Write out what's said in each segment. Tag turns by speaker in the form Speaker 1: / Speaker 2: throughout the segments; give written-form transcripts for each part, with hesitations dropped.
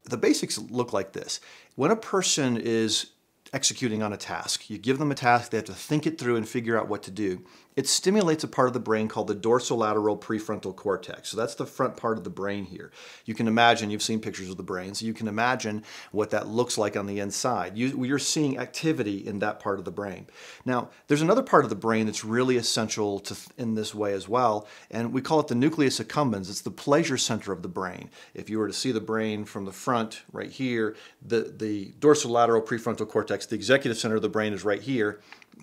Speaker 1: The basics look like this. When a person is executing on a task, you give them a task, they have to think it through and figure out what to do. It stimulates a part of the brain called the dorsolateral prefrontal cortex. So that's the front part of the brain here. You can imagine, you've seen pictures of the brain, so you can imagine what that looks like on the inside. You're seeing activity in that part of the brain. Now, there's another part of the brain that's really essential in this way as well, and we call it the nucleus accumbens. It's the pleasure center of the brain. If you were to see the brain from the front, right here, the dorsolateral prefrontal cortex, the executive center of the brain is right here.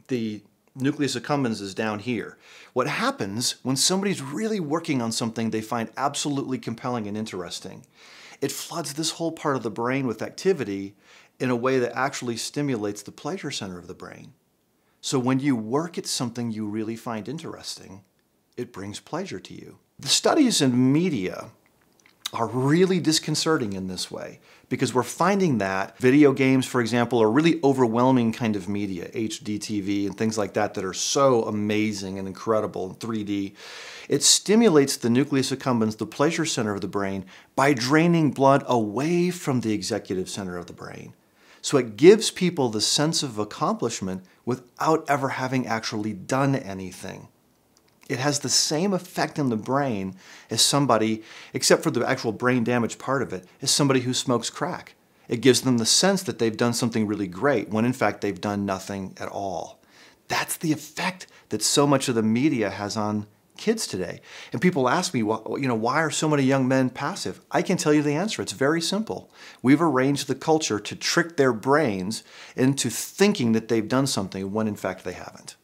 Speaker 1: The nucleus accumbens is down here. What happens when somebody's really working on something they find absolutely compelling and interesting? It floods this whole part of the brain with activity in a way that actually stimulates the pleasure center of the brain. So when you work at something you really find interesting, it brings pleasure to you. The studies in media are really disconcerting in this way because we're finding that video games, for example, are really overwhelming kind of media, HD TV and things like that that are so amazing and incredible in 3D. It stimulates the nucleus accumbens, the pleasure center of the brain, by draining blood away from the executive center of the brain. So it gives people the sense of accomplishment without ever having actually done anything. It has the same effect in the brain as somebody, except for the actual brain damage part of it, as somebody who smokes crack. It gives them the sense that they've done something really great when in fact they've done nothing at all. That's the effect that so much of the media has on kids today. And people ask me, well, why are so many young men passive? I can tell you the answer. It's very simple. We've arranged the culture to trick their brains into thinking that they've done something when in fact they haven't.